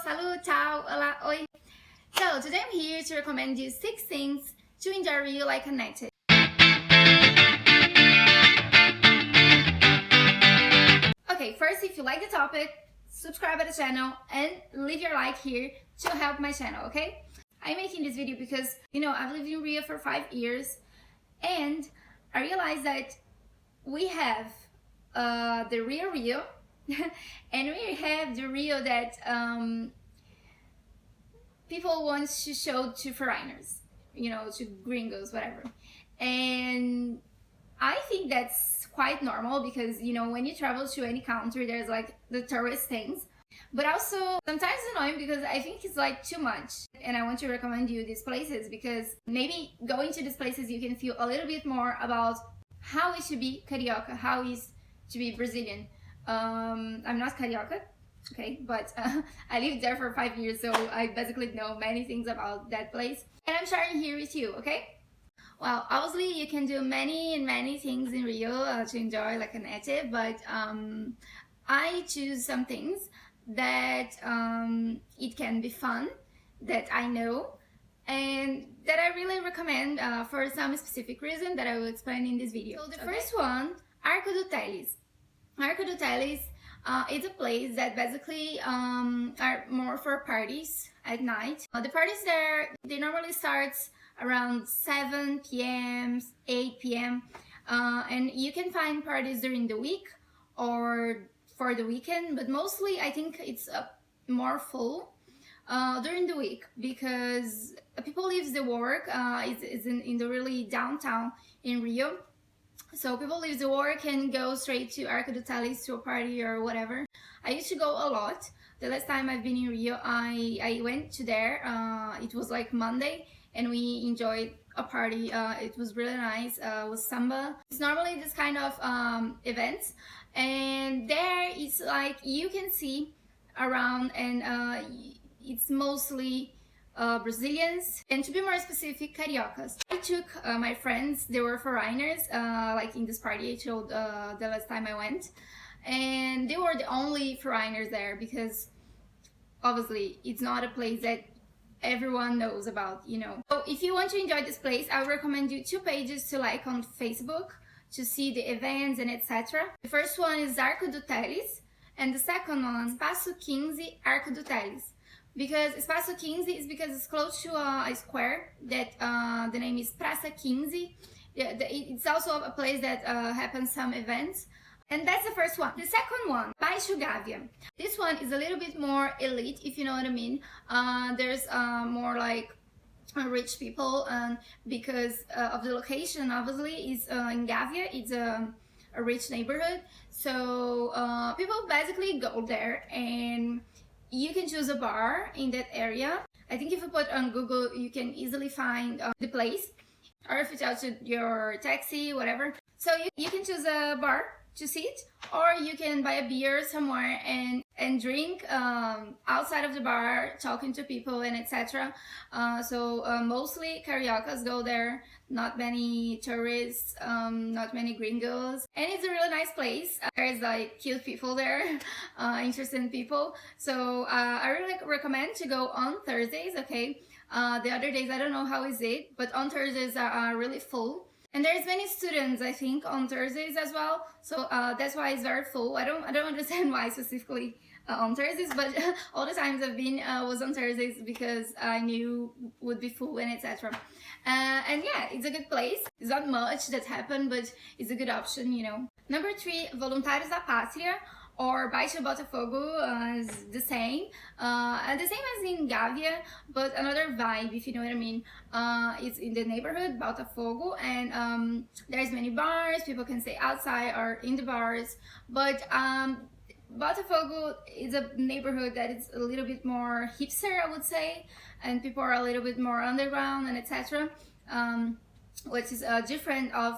salut, ciao, hola, oi. So today I'm here to recommend you 6 things to enjoy Rio like a native. Okay, first, if you like the topic, subscribe to the channel and leave your like here to help my channel, okay? I'm making this video because, I've lived in Rio for 5 years and I realized that we have the real Rio and we have the Rio that people want to show to foreigners, to gringos, whatever. And I think that's quite normal because, when you travel to any country, there's like the tourist things. But also sometimes it's annoying because I think it's like too much. And I want to recommend you these places because maybe going to these places you can feel a little bit more about how it should be Carioca, how it is to be Brazilian. I'm not Carioca, okay, but I lived there for 5 years, so I basically know many things about that place. And I'm sharing here with you, okay? Well, obviously you can do many things in Rio to enjoy like a native, but I choose some things that it can be fun, that I know, and that I really recommend for some specific reason that I will explain in this video. So the first one, Arco do Teles. Arco do Teles is a place that basically are more for parties at night. The parties there, they normally start around 7 p.m., 8 p.m. And you can find parties during the week or for the weekend, but mostly I think it's more full during the week because people leave the work. It's in the really downtown in Rio. So people leave the work and go straight to Arco do Teles to a party or whatever. I used to go a lot. The last time I've been in Rio, I went to there. It was like Monday and we enjoyed a party. It was really nice. It was samba. It's normally this kind of events, and there it's like you can see around, and it's mostly Brazilians, and to be more specific, Cariocas. I took my friends, they were foreigners, like in this party I showed the last time I went, and they were the only foreigners there because obviously it's not a place that everyone knows about, So if you want to enjoy this place, I would recommend you 2 pages to like on Facebook to see the events and etc. The first one is Arco do Teles, and the second one, Espaço 15 Arco do Teles. Because Espaço 15 is because it's close to a square that the name is Praça 15. It's also a place that happens some events. And that's the first one. The second one, Baixo Gávea. This one is a little bit more elite, if you know what I mean. There's more like rich people, because of the location, obviously, is in Gávea. It's a rich neighborhood. So people basically go there and you can choose a bar in that area. I think if you put on Google, you can easily find the place. Or if you tell to your taxi, whatever. So you can choose a bar to sit, or you can buy a beer somewhere and drink outside of the bar, talking to people and etc. So mostly Cariocas go there, not many tourists, not many gringos, and it's a really nice place. There's like cute people there, interesting people. So I really recommend to go on Thursdays, okay? The other days I don't know how is it, but on Thursdays are really full. And there's many students, I think, on Thursdays as well. So that's why it's very full. I don't understand why specifically on Thursdays, but all the times I've been was on Thursdays because I knew would be full and etc. And yeah, it's a good place. It's not much that happened, but it's a good option, Number 3, Voluntários da Pátria, or Baixo Botafogo, is the same as in Gávea, but another vibe, if you know what I mean. It's in the neighborhood, Botafogo, and there's many bars, people can stay outside or in the bars, but Botafogo is a neighborhood that is a little bit more hipster, I would say, and people are a little bit more underground and etc. Which is different of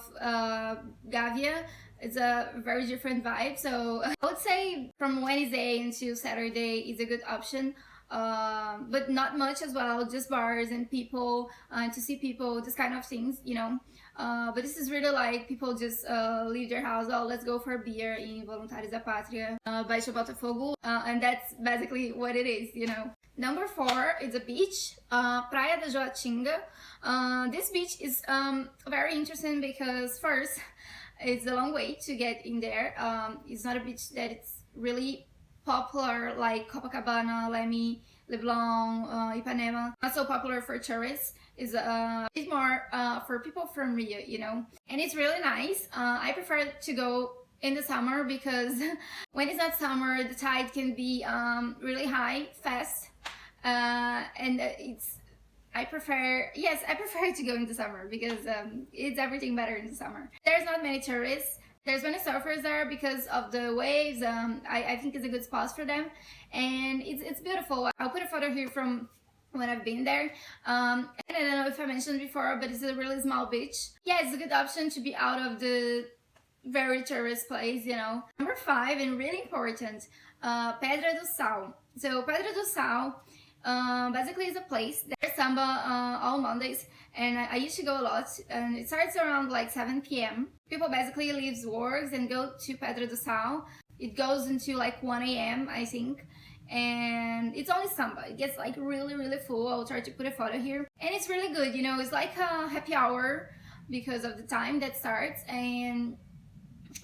Gávea. It's a very different vibe, so I would say from Wednesday until Saturday is a good option, but not much as well, just bars and people, to see people, this kind of things, But this is really like people just leave their house, oh, let's go for a beer in Voluntários da Pátria, Baixo Botafogo, and that's basically what it is, Number 4 is a beach, Praia da Joatinga. This beach is very interesting because first, it's a long way to get in there. It's not a beach that it's really popular like Copacabana, Leme, Leblon, Ipanema. Not so popular for tourists. It's a bit more for people from Rio, you know. And it's really nice. I prefer to go in the summer because when it's not summer, the tide can be really high, fast, and I prefer to go in the summer because it's everything better in the summer. There's not many tourists. There's many surfers there because of the waves. I think it's a good spot for them, and it's beautiful. I'll put a photo here from when I've been there. And I don't know if I mentioned before, but it's a really small beach. Yeah, it's a good option to be out of the very tourist place, you know. Number 5, and really important, Pedra do Sal. So Pedra do Sal basically is a place. There's samba all Mondays, and I used to go a lot, and it starts around like 7 p.m. People basically leaves works and go to Pedra do Sal. It goes into like 1 a.m. I think, and it's only samba. It gets like really full. I'll try to put a photo here, and it's really good, you know. It's like a happy hour because of the time that starts, and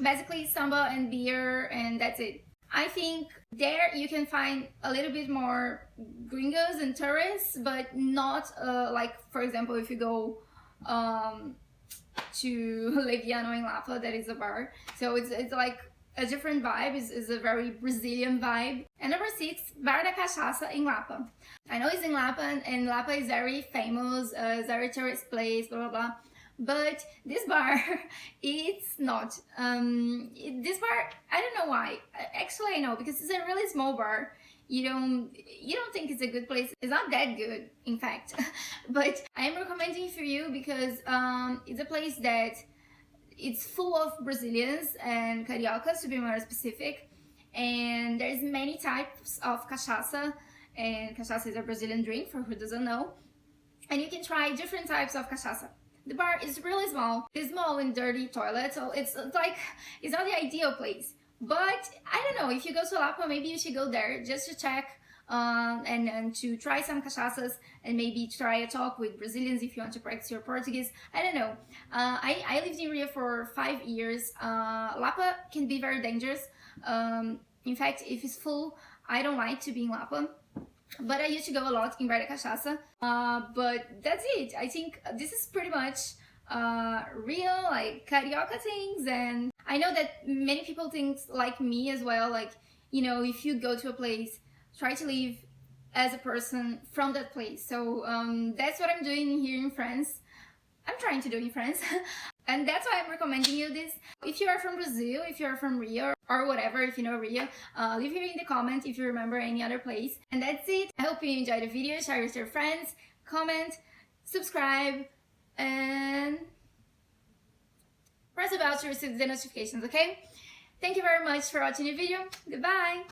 basically samba and beer, and that's it. I think there you can find a little bit more gringos and tourists, but not like, for example, if you go to Leviano in Lapa, that is a bar. So it's like a different vibe. It's a very Brazilian vibe. And number 6, Bar da Cachaça in Lapa. I know it's in Lapa, and Lapa is very famous, it's a very tourist place, blah blah blah. But this bar, it's not. This bar, I don't know why. Actually, I know, because it's a really small bar. You don't think it's a good place. It's not that good, in fact. But I am recommending it for you because it's a place that it's full of Brazilians and cariocas, to be more specific. And there's many types of cachaça, and cachaça is a Brazilian drink for who doesn't know. And you can try different types of cachaça. The bar is really small. It's small and dirty toilet, so it's like, it's not the ideal place. But I don't know, if you go to Lapa, maybe you should go there just to check and to try some cachaças, and maybe try a talk with Brazilians if you want to practice your Portuguese. I don't know. I lived in Rio for 5 years. Lapa can be very dangerous. In fact, if it's full, I don't like to be in Lapa. But I used to go a lot in Bar da Cachaça. But that's it. I think this is pretty much real, like, carioca things. And I know that many people think like me as well. Like, you know, if you go to a place, try to live as a person from that place. So that's what I'm doing here in France. I'm trying to do in France. And that's why I'm recommending you this. If you are from Brazil, if you are from Rio, or whatever, if you know Rio, leave here in the comment if you remember any other place. And that's it. I hope you enjoyed the video. Share with your friends, comment, subscribe, and press the bell to receive the notifications, okay? Thank you very much for watching the video. Goodbye!